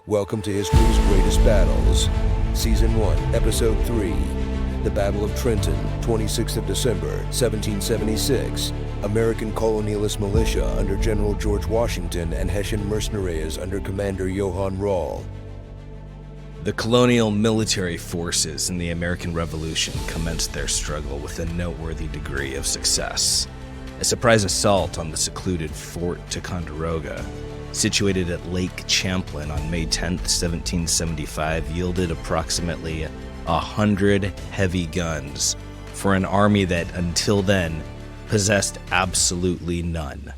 Welcome to History's Greatest Battles, Season 1, Episode 3, The Battle of Trenton, 26th of December, 1776. American colonialist militia under General George Washington and Hessian mercenaries under Commander Johann Rall. The colonial military forces in the American Revolution commenced their struggle with a noteworthy degree of success. A surprise assault on the secluded Fort Ticonderoga, situated at Lake Champlain on May 10, 1775, yielded approximately 100 heavy guns for an army that, until then, possessed absolutely none.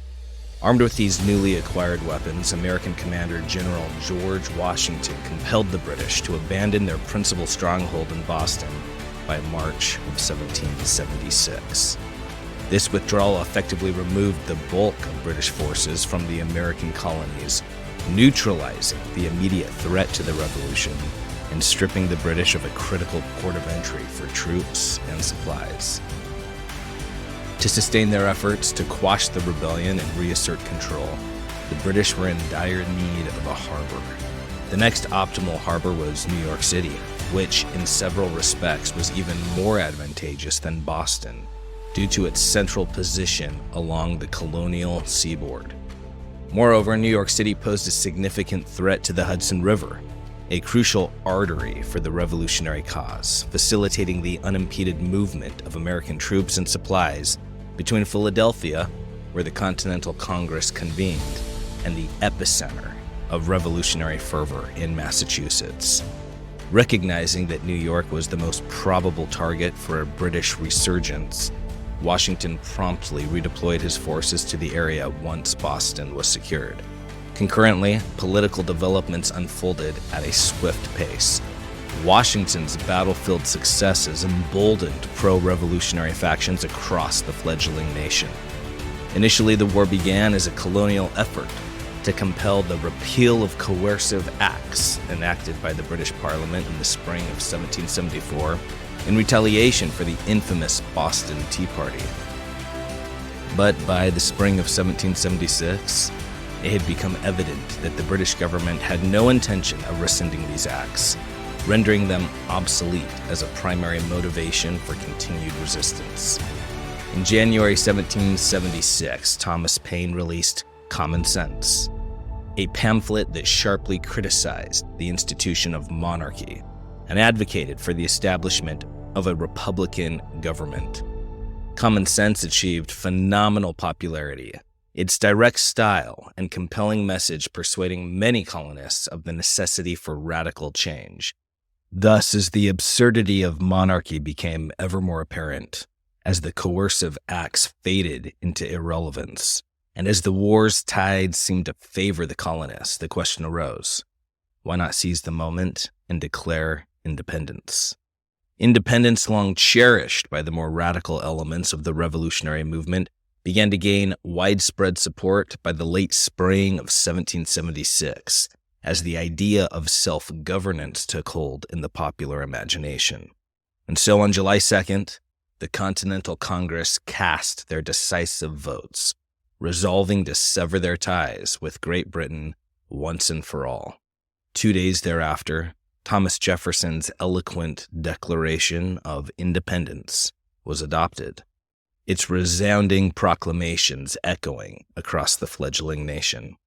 Armed with these newly acquired weapons, American Commander General George Washington compelled the British to abandon their principal stronghold in Boston by March of 1776. This withdrawal effectively removed the bulk of British forces from the American colonies, neutralizing the immediate threat to the Revolution and stripping the British of a critical port of entry for troops and supplies. To sustain their efforts to quash the rebellion and reassert control, the British were in dire need of a harbor. The next optimal harbor was New York City, which in several respects was even more advantageous than Boston, due to its central position along the colonial seaboard. Moreover, New York City posed a significant threat to the Hudson River, a crucial artery for the revolutionary cause, facilitating the unimpeded movement of American troops and supplies between Philadelphia, where the Continental Congress convened, and the epicenter of revolutionary fervor in Massachusetts. Recognizing that New York was the most probable target for a British resurgence, Washington promptly redeployed his forces to the area once Boston was secured. Concurrently, political developments unfolded at a swift pace. Washington's battlefield successes emboldened pro-revolutionary factions across the fledgling nation. Initially, the war began as a colonial effort to compel the repeal of coercive acts enacted by the British Parliament in the spring of 1774 in retaliation for the infamous Boston Tea Party. But by the spring of 1776, it had become evident that the British government had no intention of rescinding these acts, rendering them obsolete as a primary motivation for continued resistance. In January 1776, Thomas Paine released Common Sense, a pamphlet that sharply criticized the institution of monarchy and advocated for the establishment of a republican government. Common Sense achieved phenomenal popularity, its direct style and compelling message persuading many colonists of the necessity for radical change. Thus, as the absurdity of monarchy became ever more apparent, as the coercive acts faded into irrelevance, and as the war's tide seemed to favor the colonists, the question arose: why not seize the moment and declare independence? Independence, long cherished by the more radical elements of the revolutionary movement, began to gain widespread support by the late spring of 1776, as the idea of self-governance took hold in the popular imagination. And so on July 2nd, the Continental Congress cast their decisive votes, resolving to sever their ties with Great Britain once and for all. 2 days thereafter, Thomas Jefferson's eloquent Declaration of Independence was adopted, its resounding proclamations echoing across the fledgling nation.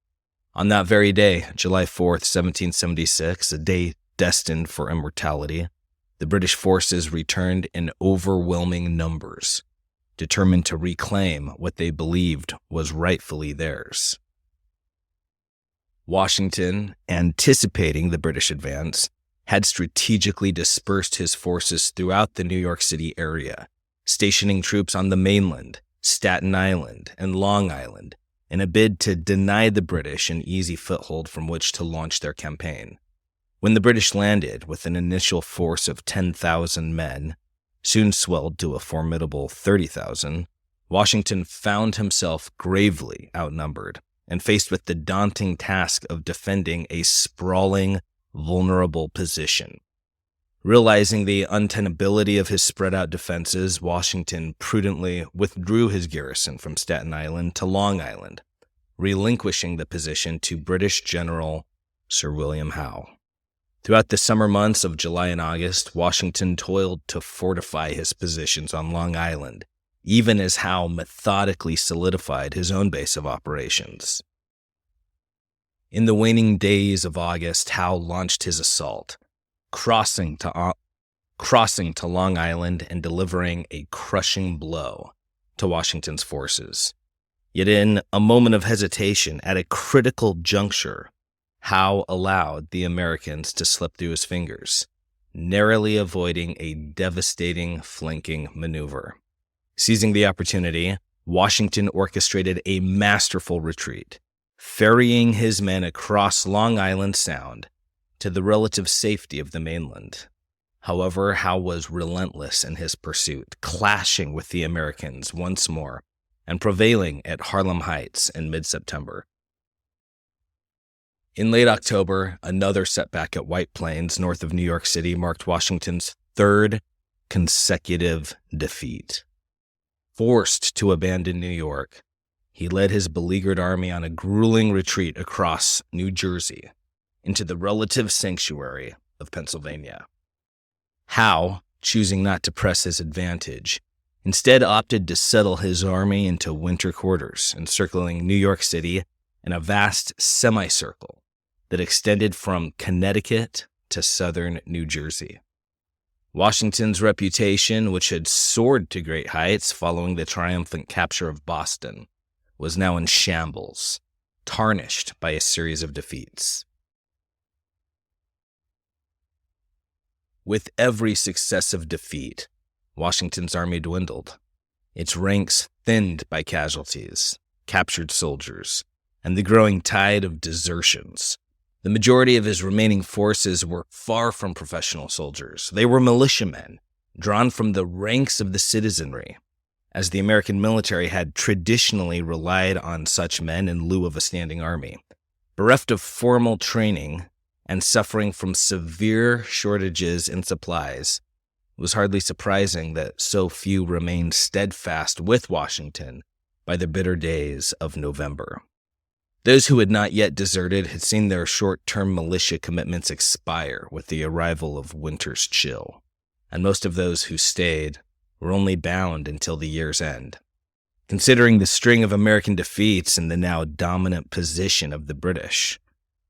On that very day, July 4th, 1776, a day destined for immortality, the British forces returned in overwhelming numbers, determined to reclaim what they believed was rightfully theirs. Washington, anticipating the British advance, had strategically dispersed his forces throughout the New York City area, stationing troops on the mainland, Staten Island, and Long Island, in a bid to deny the British an easy foothold from which to launch their campaign. When the British landed with an initial force of 10,000 men, soon swelled to a formidable 30,000, Washington found himself gravely outnumbered and faced with the daunting task of defending a sprawling, vulnerable position. Realizing the untenability of his spread-out defenses, Washington prudently withdrew his garrison from Staten Island to Long Island, relinquishing the position to British General Sir William Howe. Throughout the summer months of July and August, Washington toiled to fortify his positions on Long Island, even as Howe methodically solidified his own base of operations. In the waning days of August, Howe launched his assault, crossing to Long Island and delivering a crushing blow to Washington's forces. Yet in a moment of hesitation, at a critical juncture, Howe allowed the Americans to slip through his fingers, narrowly avoiding a devastating flanking maneuver. Seizing the opportunity, Washington orchestrated a masterful retreat, ferrying his men across Long Island Sound to the relative safety of the mainland. However, Howe was relentless in his pursuit, clashing with the Americans once more and prevailing at Harlem Heights in mid-September. In late October, another setback at White Plains, north of New York City, marked Washington's third consecutive defeat. Forced to abandon New York, he led his beleaguered army on a grueling retreat across New Jersey into the relative sanctuary of Pennsylvania. Howe, choosing not to press his advantage, instead opted to settle his army into winter quarters, encircling New York City in a vast semicircle that extended from Connecticut to southern New Jersey. Washington's reputation, which had soared to great heights following the triumphant capture of Boston, was now in shambles, tarnished by a series of defeats. With every successive defeat, Washington's army dwindled, its ranks thinned by casualties, captured soldiers, and the growing tide of desertions. The majority of his remaining forces were far from professional soldiers. They were militiamen, drawn from the ranks of the citizenry, as the American military had traditionally relied on such men in lieu of a standing army. Bereft of formal training and suffering from severe shortages in supplies, it was hardly surprising that so few remained steadfast with Washington by the bitter days of November. Those who had not yet deserted had seen their short-term militia commitments expire with the arrival of winter's chill, and most of those who stayed were only bound until the year's end. Considering the string of American defeats and the now dominant position of the British,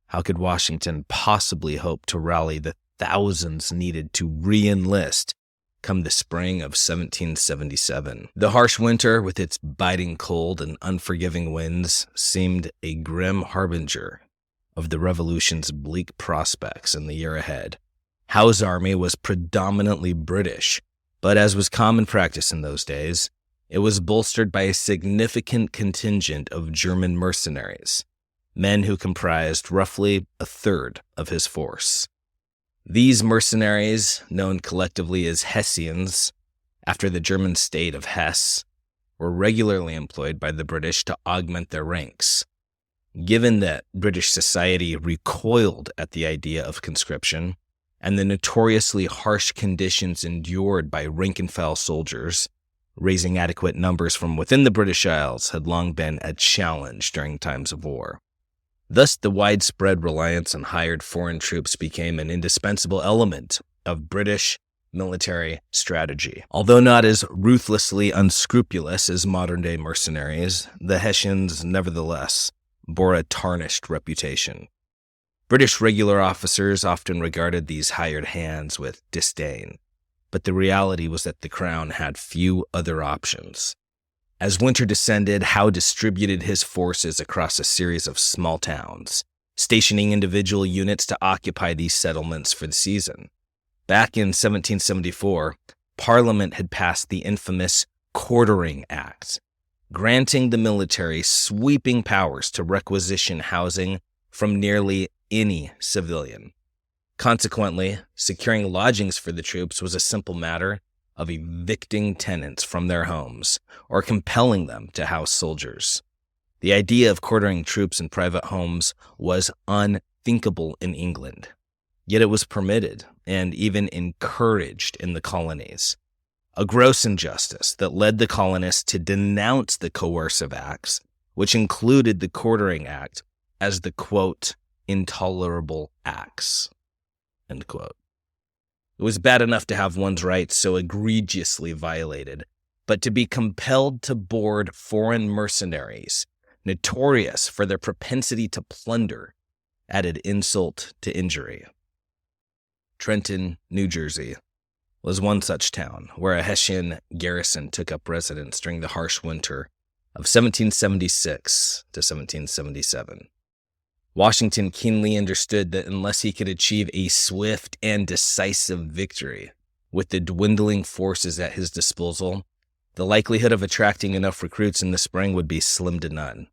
how could Washington possibly hope to rally the thousands needed to re-enlist come the spring of 1777? The harsh winter, with its biting cold and unforgiving winds, seemed a grim harbinger of the Revolution's bleak prospects in the year ahead. Howe's army was predominantly British, but as was common practice in those days, it was bolstered by a significant contingent of German mercenaries, men who comprised roughly a third of his force. These mercenaries, known collectively as Hessians, after the German state of Hesse, were regularly employed by the British to augment their ranks. Given that British society recoiled at the idea of conscription, and the notoriously harsh conditions endured by rank-and-file soldiers, raising adequate numbers from within the British Isles had long been a challenge during times of war. Thus, the widespread reliance on hired foreign troops became an indispensable element of British military strategy. Although not as ruthlessly unscrupulous as modern-day mercenaries, the Hessians nevertheless bore a tarnished reputation. British regular officers often regarded these hired hands with disdain, but the reality was that the Crown had few other options. As winter descended, Howe distributed his forces across a series of small towns, stationing individual units to occupy these settlements for the season. Back in 1774, Parliament had passed the infamous Quartering Act, granting the military sweeping powers to requisition housing from nearly any civilian. Consequently, securing lodgings for the troops was a simple matter of evicting tenants from their homes or compelling them to house soldiers. The idea of quartering troops in private homes was unthinkable in England, yet it was permitted and even encouraged in the colonies. A gross injustice that led the colonists to denounce the coercive acts, which included the Quartering Act, as the, quote, intolerable acts." End quote. It was bad enough to have one's rights so egregiously violated, but to be compelled to board foreign mercenaries, notorious for their propensity to plunder, added insult to injury. Trenton, New Jersey, was one such town where a Hessian garrison took up residence during the harsh winter of 1776 to 1777. Washington keenly understood that unless he could achieve a swift and decisive victory with the dwindling forces at his disposal, the likelihood of attracting enough recruits in the spring would be slim to none.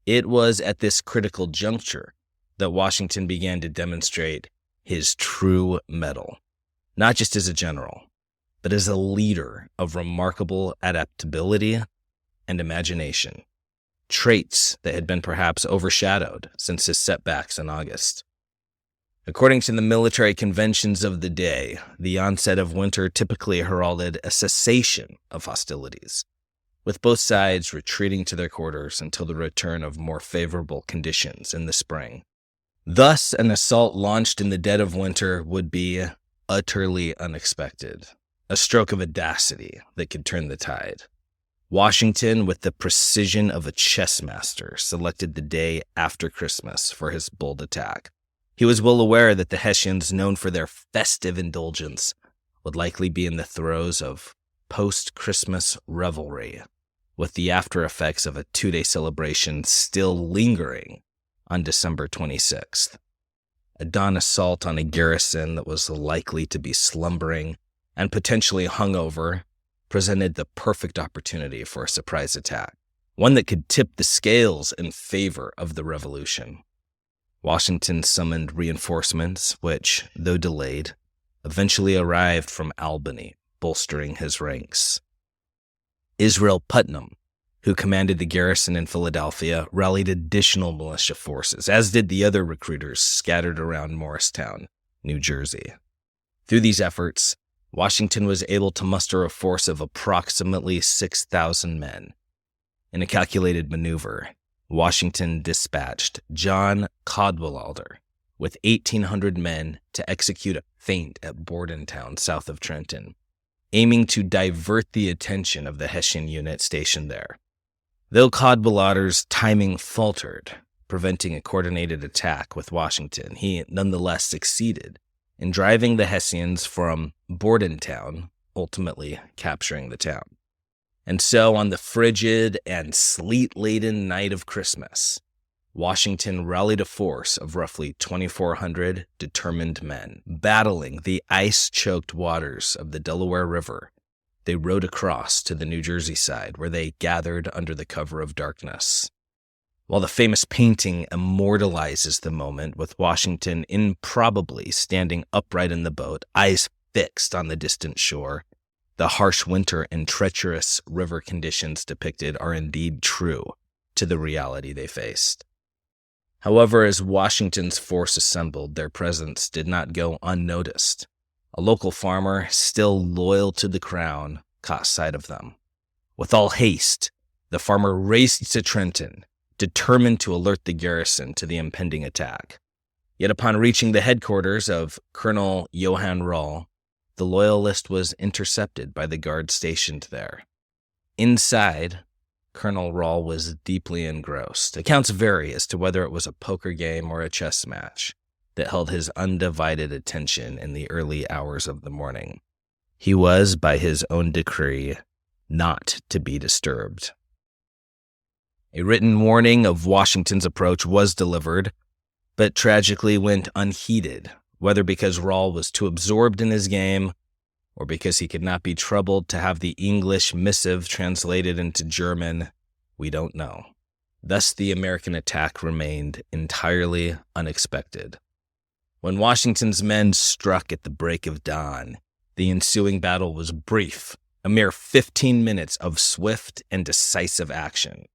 It was at this critical juncture that Washington began to demonstrate his true mettle, not just as a general, but as a leader of remarkable adaptability and imagination, traits that had been perhaps overshadowed since his setbacks in August. According to the military conventions of the day, the onset of winter typically heralded a cessation of hostilities, with both sides retreating to their quarters until the return of more favorable conditions in the spring. Thus, an assault launched in the dead of winter would be utterly unexpected, a stroke of audacity that could turn the tide. Washington, with the precision of a chess master, selected the day after Christmas for his bold attack. He was well aware that the Hessians, known for their festive indulgence, would likely be in the throes of post-Christmas revelry, with the after effects of a two-day celebration still lingering on December 26th. A dawn assault on a garrison that was likely to be slumbering and potentially hungover presented the perfect opportunity for a surprise attack, one that could tip the scales in favor of the revolution. Washington summoned reinforcements, which, though delayed, eventually arrived from Albany, bolstering his ranks. Israel Putnam, who commanded the garrison in Philadelphia, rallied additional militia forces, as did the other recruiters scattered around Morristown, New Jersey. Through these efforts, Washington was able to muster a force of approximately 6,000 men. In a calculated maneuver, Washington dispatched John Cadwalader with 1,800 men to execute a feint at Bordentown, south of Trenton, aiming to divert the attention of the Hessian unit stationed there. Though Cadwalader's timing faltered, preventing a coordinated attack with Washington, he nonetheless succeeded in driving the Hessians from Bordentown, ultimately capturing the town. And so, on the frigid and sleet-laden night of Christmas, Washington rallied a force of roughly 2,400 determined men. Battling the ice-choked waters of the Delaware River, they rowed across to the New Jersey side, where they gathered under the cover of darkness. While the famous painting immortalizes the moment, with Washington improbably standing upright in the boat, eyes fixed on the distant shore, the harsh winter and treacherous river conditions depicted are indeed true to the reality they faced. However, as Washington's force assembled, their presence did not go unnoticed. A local farmer, still loyal to the crown, caught sight of them. With all haste, the farmer raced to Trenton, determined to alert the garrison to the impending attack. Yet upon reaching the headquarters of Colonel Johann Rall, the loyalist was intercepted by the guard stationed there. Inside, Colonel Rall was deeply engrossed. Accounts vary as to whether it was a poker game or a chess match that held his undivided attention in the early hours of the morning. He was, by his own decree, not to be disturbed. A written warning of Washington's approach was delivered, but tragically went unheeded, whether because Rall was too absorbed in his game or because he could not be troubled to have the English missive translated into German, we don't know. Thus, the American attack remained entirely unexpected. When Washington's men struck at the break of dawn, the ensuing battle was brief, a mere 15 minutes of swift and decisive action.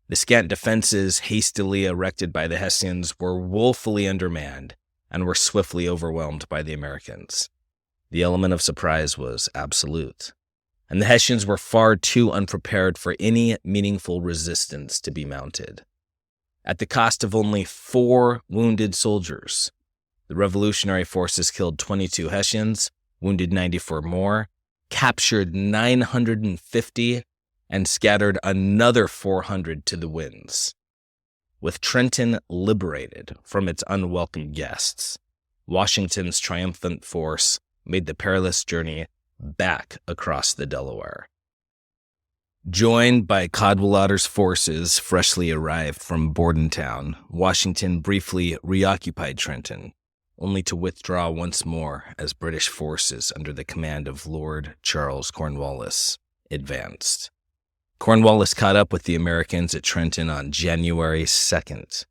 The scant defenses hastily erected by the Hessians were woefully undermanned and were swiftly overwhelmed by the Americans. The element of surprise was absolute, and the Hessians were far too unprepared for any meaningful resistance to be mounted. At the cost of only 4 wounded soldiers, the revolutionary forces killed 22 Hessians, wounded 94 more, captured 950, and scattered another 400 to the winds. With Trenton liberated from its unwelcome guests, Washington's triumphant force made the perilous journey back across the Delaware. Joined by Cadwallader's forces freshly arrived from Bordentown, Washington briefly reoccupied Trenton, only to withdraw once more as British forces under the command of Lord Charles Cornwallis advanced. Cornwallis caught up with the Americans at Trenton on January 2nd.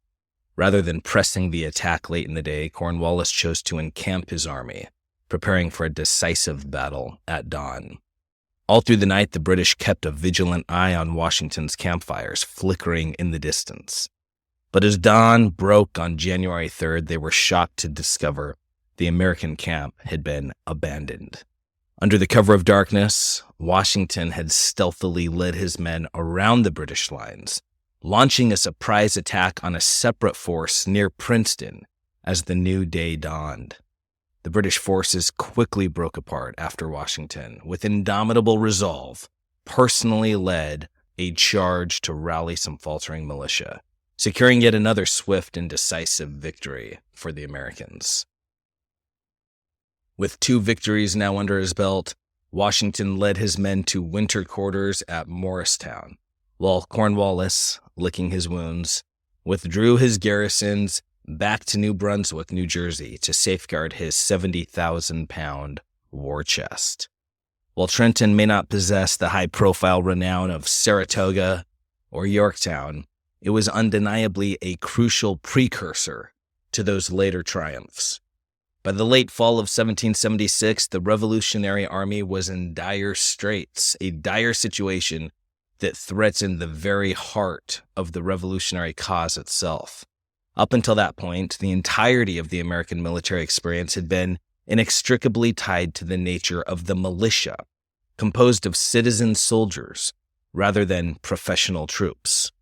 Rather than pressing the attack late in the day, Cornwallis chose to encamp his army, preparing for a decisive battle at dawn. All through the night, the British kept a vigilant eye on Washington's campfires flickering in the distance. But as dawn broke on January 3rd, they were shocked to discover the American camp had been abandoned. Under the cover of darkness, Washington had stealthily led his men around the British lines, launching a surprise attack on a separate force near Princeton as the new day dawned. The British forces quickly broke apart after Washington, with indomitable resolve, personally led a charge to rally some faltering militia, securing yet another swift and decisive victory for the Americans. With 2 victories now under his belt, Washington led his men to winter quarters at Morristown, while Cornwallis, licking his wounds, withdrew his garrisons back to New Brunswick, New Jersey, to safeguard his 70,000-pound war chest. While Trenton may not possess the high-profile renown of Saratoga or Yorktown, it was undeniably a crucial precursor to those later triumphs. By the late fall of 1776, the Revolutionary Army was in dire straits, a dire situation that threatened the very heart of the revolutionary cause itself. Up until that point, the entirety of the American military experience had been inextricably tied to the nature of the militia, composed of citizen soldiers rather than professional troops.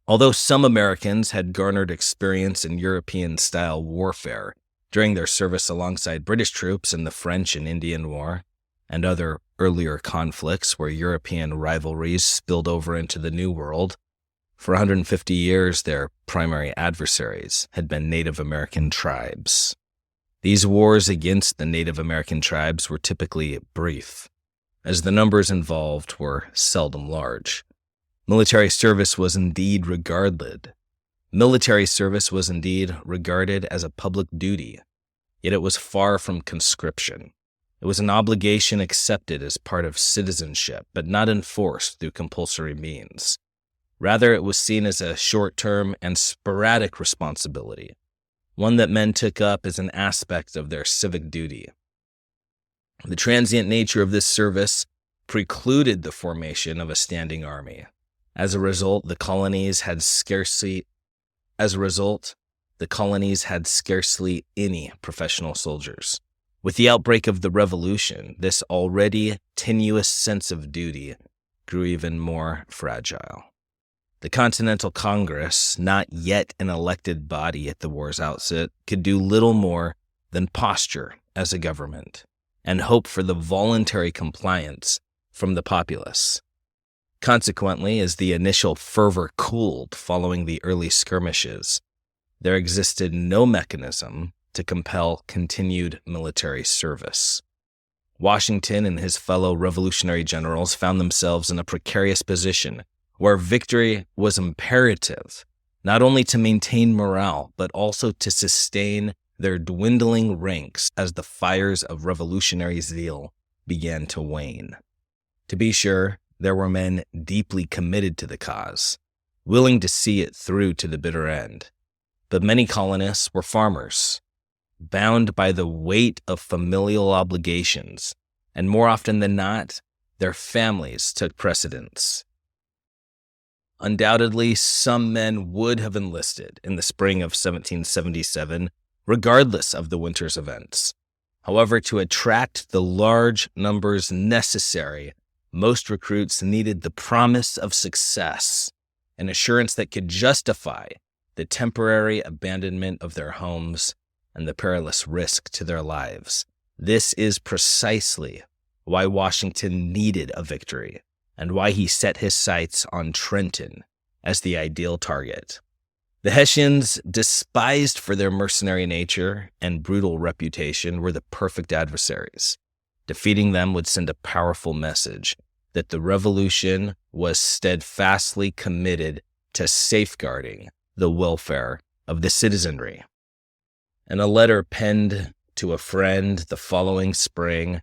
Although some Americans had garnered experience in European-style warfare during their service alongside British troops in the French and Indian War, and other earlier conflicts where European rivalries spilled over into the New World, for 150 years their primary adversaries had been Native American tribes. These wars against the Native American tribes were typically brief, as the numbers involved were seldom large. Military service was indeed regarded as a public duty, yet it was far from conscription. It was an obligation accepted as part of citizenship, but not enforced through compulsory means. Rather, it was seen as a short-term and sporadic responsibility, one that men took up as an aspect of their civic duty. The transient nature of this service precluded the formation of a standing army. As a result, the colonies had scarcely any professional soldiers. With the outbreak of the Revolution, this already tenuous sense of duty grew even more fragile. The Continental Congress, not yet an elected body at the war's outset, could do little more than posture as a government and hope for the voluntary compliance from the populace. Consequently, as the initial fervor cooled following the early skirmishes, there existed no mechanism to compel continued military service. Washington and his fellow revolutionary generals found themselves in a precarious position where victory was imperative, not only to maintain morale, but also to sustain their dwindling ranks as the fires of revolutionary zeal began to wane. To be sure, there were men deeply committed to the cause, willing to see it through to the bitter end. But many colonists were farmers, bound by the weight of familial obligations, and more often than not, their families took precedence. Undoubtedly, some men would have enlisted in the spring of 1777, regardless of the winter's events. However, to attract the large numbers necessary, most recruits needed the promise of success an assurance that could justify the temporary abandonment of their homes and the perilous risk to their lives. This is precisely why Washington needed a victory and why he set his sights on Trenton as the ideal target. The Hessians, despised for their mercenary nature and brutal reputation, were the perfect adversaries. Defeating them would send a powerful message that the revolution was steadfastly committed to safeguarding the welfare of the citizenry. In a letter penned to a friend the following spring,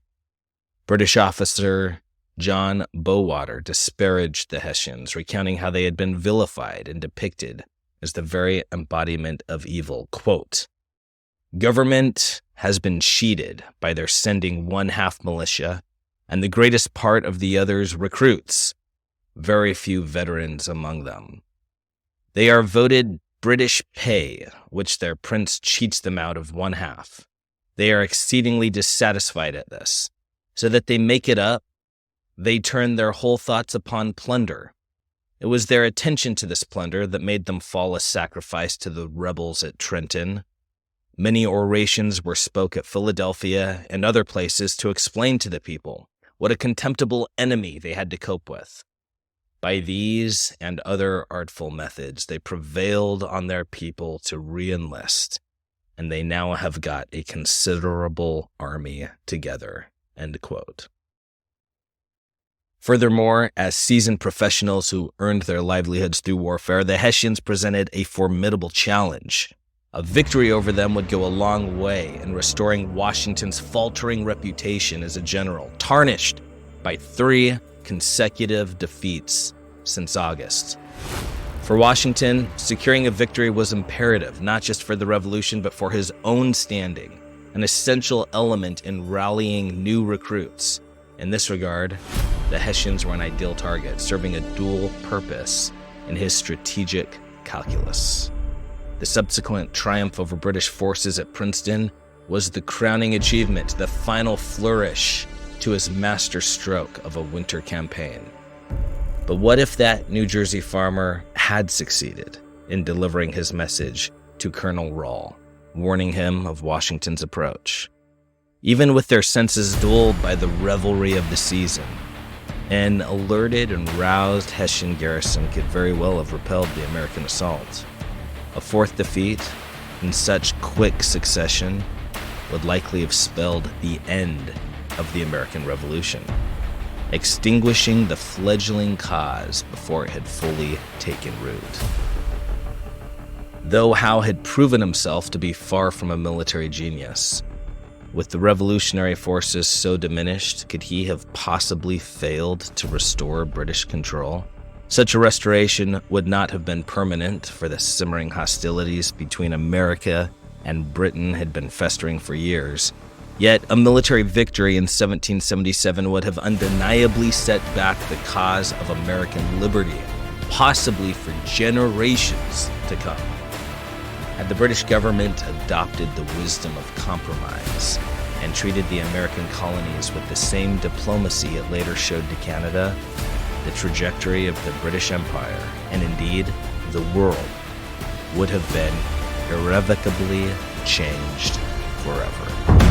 British officer John Bowater disparaged the Hessians, recounting how they had been vilified and depicted as the very embodiment of evil. Quote, "Government has been cheated by their sending one-half militia and the greatest part of the others recruits, very few veterans among them. They are voted British pay, which their prince cheats them out of one-half. They are exceedingly dissatisfied at this, so that they make it up. They turn their whole thoughts upon plunder. It was their attention to this plunder that made them fall a sacrifice to the rebels at Trenton. Many orations were spoke at Philadelphia and other places to explain to the people what a contemptible enemy they had to cope with. By these and other artful methods, they prevailed on their people to re-enlist, and they now have got a considerable army together." End quote. Furthermore, as seasoned professionals who earned their livelihoods through warfare, the Hessians presented a formidable challenge. A victory over them would go a long way in restoring Washington's faltering reputation as a general, tarnished by 3 consecutive defeats since August. For Washington, securing a victory was imperative, not just for the revolution, but for his own standing, an essential element in rallying new recruits. In this regard, the Hessians were an ideal target, serving a dual purpose in his strategic calculus. The subsequent triumph over British forces at Princeton was the crowning achievement, the final flourish to his master stroke of a winter campaign. But what if that New Jersey farmer had succeeded in delivering his message to Colonel Rahl, warning him of Washington's approach? Even with their senses dulled by the revelry of the season, an alerted and roused Hessian garrison could very well have repelled the American assault. A fourth defeat in such quick succession would likely have spelled the end of the American Revolution, extinguishing the fledgling cause before it had fully taken root. Though Howe had proven himself to be far from a military genius, with the revolutionary forces so diminished, could he have possibly failed to restore British control? Such a restoration would not have been permanent, for the simmering hostilities between America and Britain had been festering for years. Yet a military victory in 1777 would have undeniably set back the cause of American liberty, possibly for generations to come. Had the British government adopted the wisdom of compromise and treated the American colonies with the same diplomacy it later showed to Canada, the trajectory of the British Empire, and indeed the world, would have been irrevocably changed forever.